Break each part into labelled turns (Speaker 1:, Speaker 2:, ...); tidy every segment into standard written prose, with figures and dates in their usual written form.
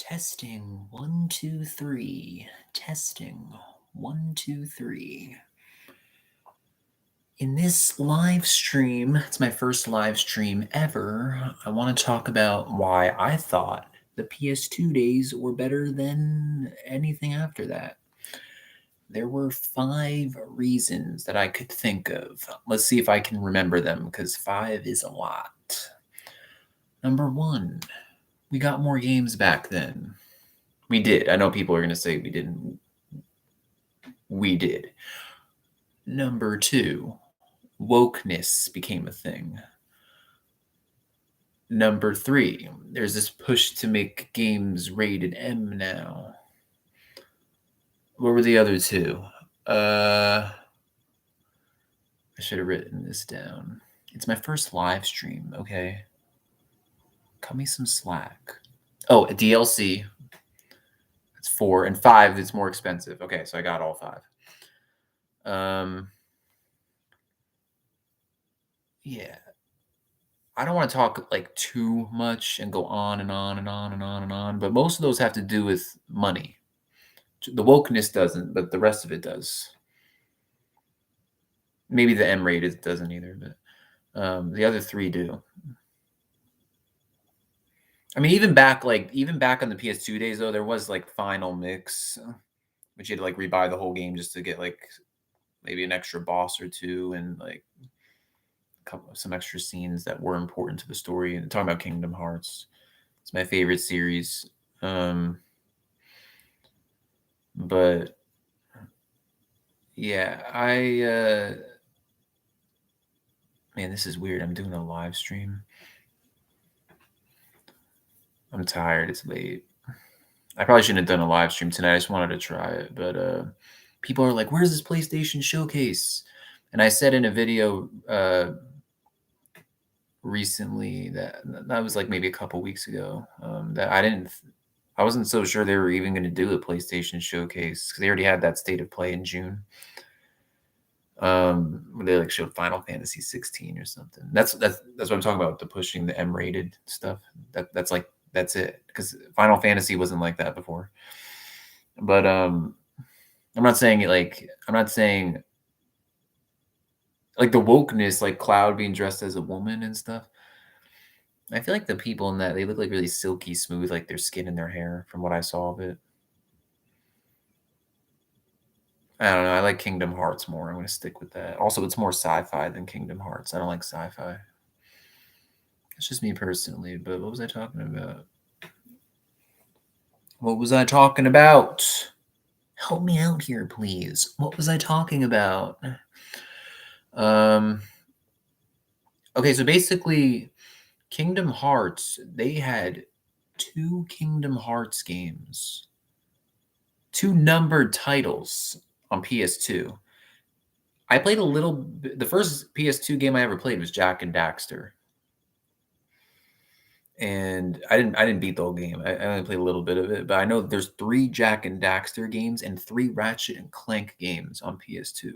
Speaker 1: Testing 1, 2, 3. Testing 1, 2, 3. In this live stream, it's my first live stream ever. I want to talk about why I thought the PS2 days were better than anything after that. There were 5 reasons that I could think of. Let's see if I can remember them, because 5 is a lot. Number 1, we got more games back then. We did. I know people are going to say we didn't. We did. Number 2, wokeness became a thing. Number 3, there's this push to make games rated M now. What were the other 2? I should have written this down. It's my first live stream, okay? Cut me some slack. Oh, a DLC. That's 4. And 5, it's more expensive. Okay, so I got all 5. Yeah. I don't want to talk like too much and go on and on and on and on and on, but most of those have to do with money. The wokeness doesn't, but the rest of it does. Maybe the M rated doesn't either, but the other 3 do. I mean, even back on the PS2 days though, there was like Final Mix, which you had to like rebuy the whole game just to get like maybe an extra boss or 2 and like some extra scenes that were important to the story. And talking about Kingdom Hearts, it's my favorite series. But yeah, man, this is weird. I'm doing a live stream. I'm tired. It's late. I probably shouldn't have done a live stream tonight. I just wanted to try it. But people are like, where's this PlayStation showcase? And I said in a video recently that was like maybe a couple weeks ago that I wasn't so sure they were even going to do a PlayStation showcase because they already had that State of Play in June. When they like showed Final Fantasy 16 or something. That's what I'm talking about, the pushing the M rated stuff. That's it, because Final Fantasy wasn't like that before. But I'm not saying the wokeness, like Cloud being dressed as a woman and stuff. I feel like the people in that, they look like really silky smooth, like their skin and their hair, from what I saw of it. I don't know. I like Kingdom Hearts more. I'm going to stick with that. Also, it's more sci-fi than Kingdom Hearts. I don't like sci-fi. It's just me personally. But what was I talking about? Help me out here, please. What was I talking about? Okay, so basically, Kingdom Hearts, they had 2 Kingdom Hearts games. 2 numbered titles on PS2. I played a little bit. The first PS2 game I ever played was Jak and Daxter. And I didn't beat the whole game. I only played a little bit of it, but I know there's 3 Jak and Daxter games and 3 Ratchet and Clank games on PS2.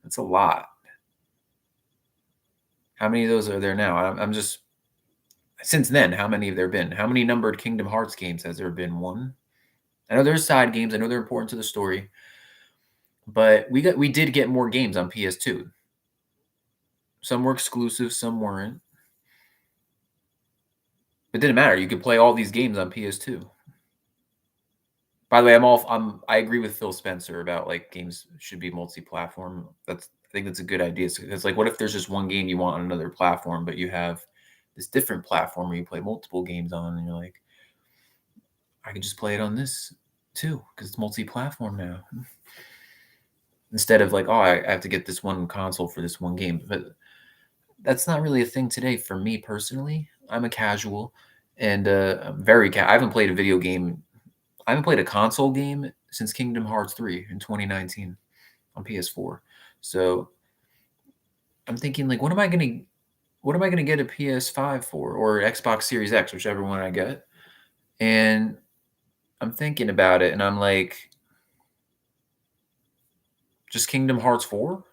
Speaker 1: That's a lot. How many of those are there now? I'm just, since then, how many have there been? How many numbered Kingdom Hearts games has there been? 1? I know there's side games. I know they're important to the story, but we did get more games on PS2. Some were exclusive, some weren't. It didn't matter. You could play all these games on PS2. By the way, I agree with Phil Spencer about like games should be multi-platform. I think that's a good idea. It's like, what if there's just one game you want on another platform, but you have this different platform where you play multiple games on, and you're like, I can just play it on this too because it's multi-platform now. Instead of like, oh, I have to get this one console for this one game. But that's not really a thing today for me personally. I'm a casual, and I'm very I haven't played a video game. I haven't played a console game since Kingdom Hearts 3 in 2019 on PS4. So I'm thinking, like, what am I gonna get a PS5 for, or Xbox Series X, whichever one I get? And I'm thinking about it, and I'm like, just Kingdom Hearts 4?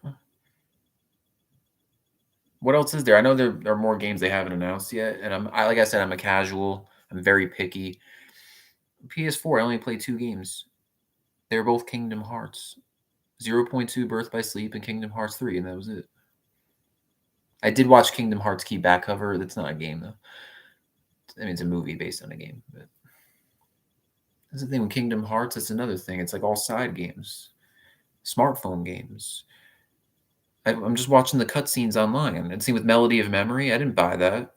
Speaker 1: What else is there? I know there are more games they haven't announced yet, and like I said, I'm a casual. I'm very picky. PS4, I only played 2 games. They were both Kingdom Hearts. 0.2 Birth by Sleep and Kingdom Hearts 3, and that was it. I did watch Kingdom Hearts Key back cover. That's not a game though. I mean, it's a movie based on a game, but that's the thing with Kingdom Hearts. That's another thing. It's like all side games, smartphone games. I'm just watching the cutscenes online. And same with Melody of Memory. I didn't buy that.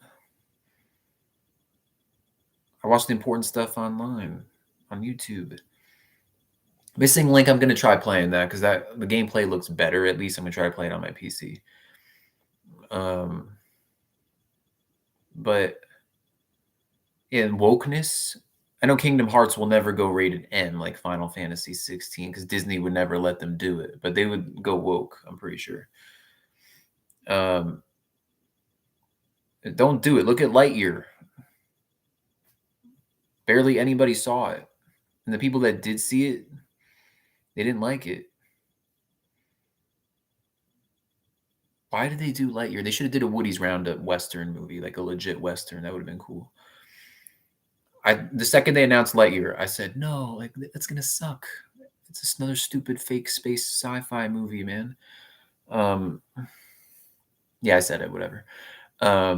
Speaker 1: I watched the important stuff online on YouTube. Missing Link, I'm gonna try playing that because the gameplay looks better. At least I'm gonna try to play it on my PC. But in wokeness, I know Kingdom Hearts will never go rated M like Final Fantasy 16 because Disney would never let them do it, but they would go woke. I'm pretty sure. Don't do it. Look at Lightyear. Barely anybody saw it, and the people that did see it, they didn't like it. Why did they do Lightyear? They should have did a Woody's Roundup Western movie, like a legit Western. That would have been cool. The second they announced Lightyear, I said, no, like that's gonna suck. It's just another stupid fake space sci-fi movie, man. Yeah, I said it, whatever. A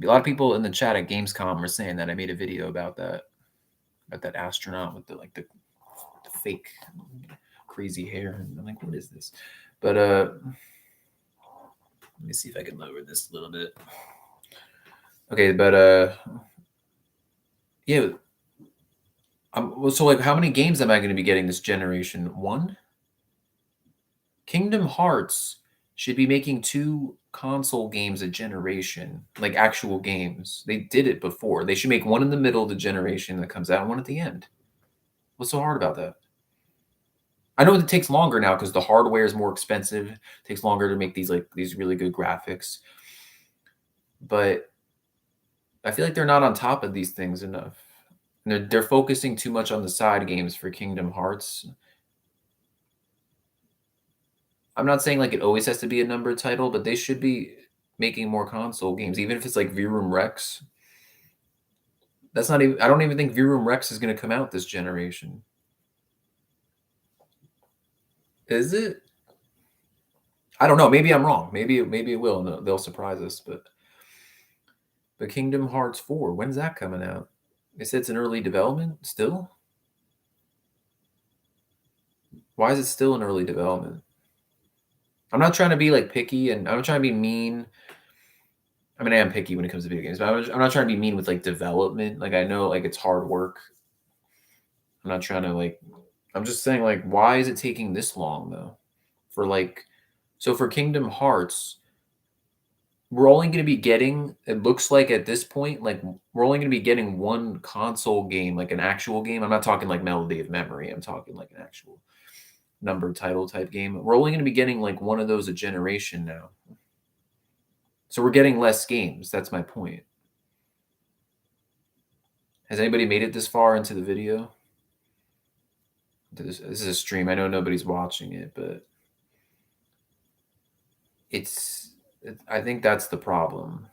Speaker 1: lot of people in the chat at Gamescom were saying that I made a video about that astronaut with the fake crazy hair. And I'm like, what is this? But let me see if I can lower this a little bit. Okay, but yeah. So like, how many games am I going to be getting this generation? 1? Kingdom Hearts should be making 2 console games a generation, like actual games. They did it before. They should make one in the middle of the generation that comes out and one at the end. What's so hard about that? I know it takes longer now because the hardware is more expensive. It takes longer to make these really good graphics. But I feel like they're not on top of these things enough. And they're focusing too much on the side games for Kingdom Hearts. I'm not saying like it always has to be a numbered title, but they should be making more console games, even if it's like V-Room Rex. That's not even. I don't even think V-Room Rex is going to come out this generation. Is it? I don't know. Maybe I'm wrong. Maybe it will. No, they'll surprise us. But Kingdom Hearts 4, when's that coming out? They said it's in early development still. Why is it still in early development? I'm not trying to be like picky, and I'm not trying to be mean. I mean, I am picky when it comes to video games, but I'm not trying to be mean with like development. Like I know like it's hard work. I'm not trying to like. I'm just saying like, why is it taking this long though? For like, so for Kingdom Hearts, we're only going to be getting. It looks like at this point, like we're only going to be getting one console game, like an actual game. I'm not talking like Melody of Memory. I'm talking like an actual numbered title type game. We're only going to be getting like one of those a generation now. So we're getting less games. That's my point. Has anybody made it this far into the video? This is a stream. I know nobody's watching it, but I think that's the problem.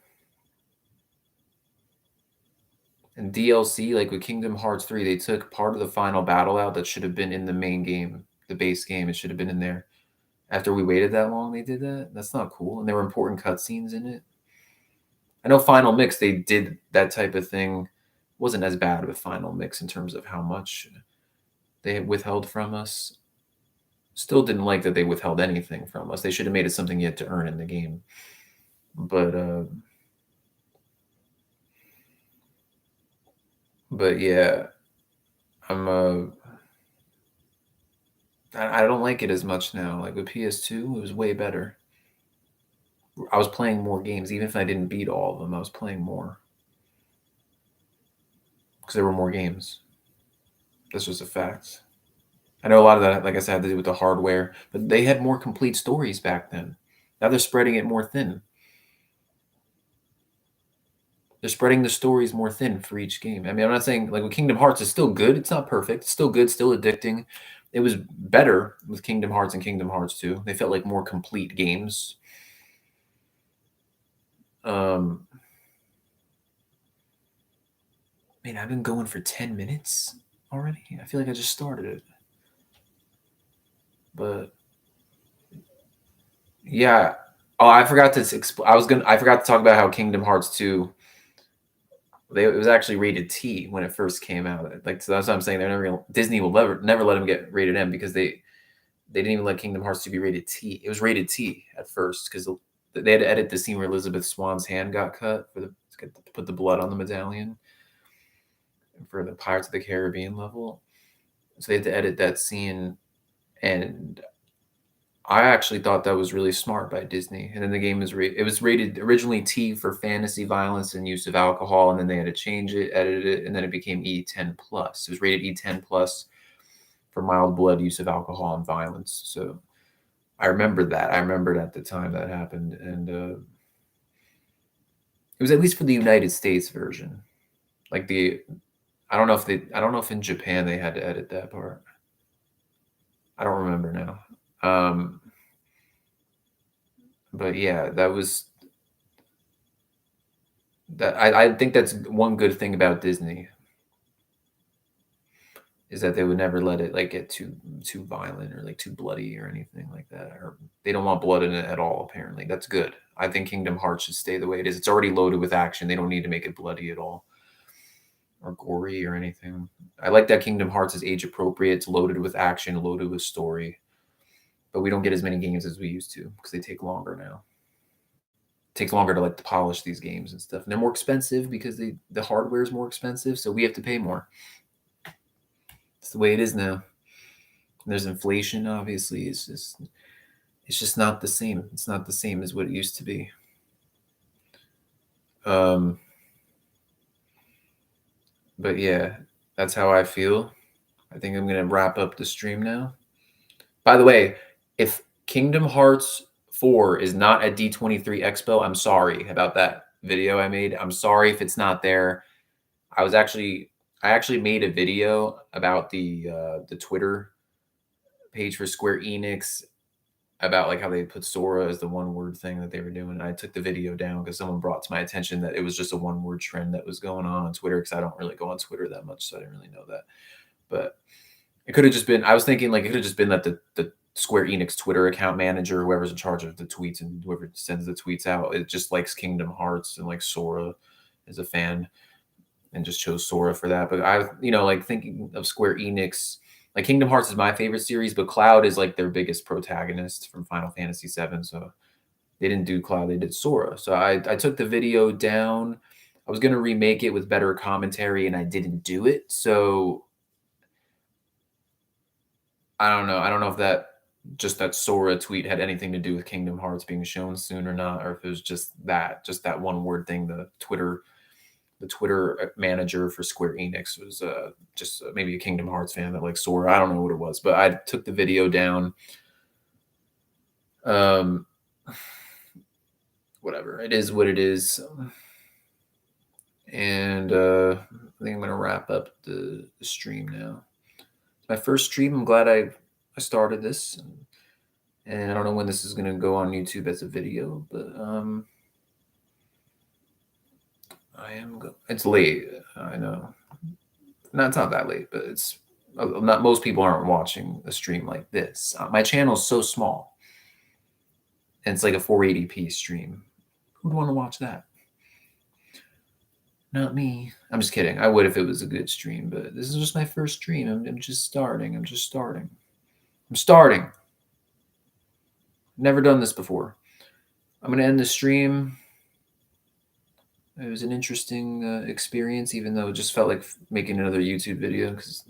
Speaker 1: And DLC, like with Kingdom Hearts 3, they took part of the final battle out that should have been in the main game, the base game. It should have been in there. After we waited that long, they did that. That's not cool. And there were important cutscenes in it. I know Final Mix, they did that type of thing. Wasn't as bad with Final Mix in terms of how much they withheld from us. Still didn't like that they withheld anything from us. They should have made it something you had to earn in the game. But yeah, I don't like it as much now. Like with PS2, it was way better. I was playing more games, even if I didn't beat all of them. I was playing more because there were more games. That's just a fact. I know a lot of that, like I said, had to do with the hardware, but they had more complete stories back then. Now they're spreading it more thin. They're spreading the stories more thin for each game. I mean, I'm not saying like with Kingdom Hearts is still good. It's not perfect. It's still good, still addicting. It was better with Kingdom Hearts and Kingdom Hearts 2. They felt like more complete games. Man, I've been going for 10 minutes. already? I feel like I just started it. But yeah. Oh, I forgot to I forgot to talk about how Kingdom Hearts 2, it was actually rated T when it first came out. Like, so that's what I'm saying. They're never gonna, Disney will never let them get rated M, because they didn't even let Kingdom Hearts 2 be rated T. It was rated T at first because they had to edit the scene where Elizabeth Swan's hand got cut to put the blood on the medallion for the Pirates of the Caribbean level. So they had to edit that scene, and I actually thought that was really smart by Disney. And then the game it was rated originally T for fantasy violence and use of alcohol, and then they had to change it, edit it, and then it became E10 plus. It was rated E10 plus for mild blood, use of alcohol, and violence. So I remember that. I remembered at the time that happened, and it was at least for the United States version. Like I don't know I don't know if in Japan they had to edit that part. I don't remember now. But yeah, that. I think that's one good thing about Disney, is that they would never let it like get too violent or like too bloody or anything like that. Or they don't want blood in it at all. Apparently, that's good. I think Kingdom Hearts should stay the way it is. It's already loaded with action. They don't need to make it bloody at all or gory or anything. I like that Kingdom Hearts is age appropriate. It's loaded with action, loaded with story. But we don't get as many games as we used to because they take longer now. It takes longer to like to polish these games and stuff. And they're more expensive because the hardware is more expensive, so we have to pay more. It's the way it is now. There's inflation, obviously. It's just not the same. It's not the same as what it used to be. But yeah, that's how I feel. I think I'm gonna wrap up the stream now. By the way, if Kingdom Hearts 4 is not at D23 Expo, I'm sorry about that video I made. I'm sorry if it's not there. I actually made a video about the Twitter page for Square Enix, about like how they put Sora as the one word thing that they were doing. And I took the video down because someone brought to my attention that it was just a one word trend that was going on Twitter, because I don't really go on Twitter that much, so I didn't really know that. But it could have just been, I was thinking like it could have just been that the Square Enix Twitter account manager, whoever's in charge of the tweets and whoever sends the tweets out, it just likes Kingdom Hearts and like Sora is a fan and just chose Sora for that. But I, like thinking of Square Enix, like Kingdom Hearts is my favorite series, but Cloud is like their biggest protagonist from Final Fantasy VII. So they didn't do Cloud, they did Sora. So I took the video down. I was gonna remake it with better commentary, and I didn't do it. So I don't know. I don't know if that Sora tweet had anything to do with Kingdom Hearts being shown soon or not, or if it was just that one word thing. The Twitter manager for Square Enix was just maybe a Kingdom Hearts fan that likes Sora. I don't know what it was, but I took the video down. Whatever. It is what it is. And I think I'm going to wrap up the stream now. It's my first stream. I'm glad I started this. And I don't know when this is going to go on YouTube as a video, but it's late. I know. No, it's not that late, but it's not, most people aren't watching a stream like this. My channel is so small, and it's like a 480p stream. Who'd want to watch that? Not me. I'm just kidding. I would if it was a good stream, but this is just my first stream. I'm just starting. I'm starting. Never done this before. I'm going to end the stream. It was an interesting experience, even though it just felt like making another YouTube video because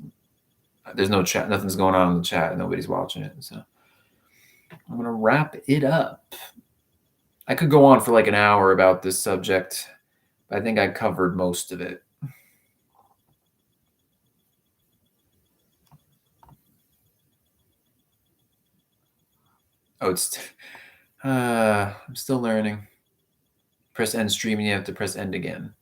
Speaker 1: there's no chat. Nothing's going on in the chat. Nobody's watching it. So I'm going to wrap it up. I could go on for like an hour about this subject, but I think I covered most of it. Oh, I'm still learning. Press end stream and you have to press end again.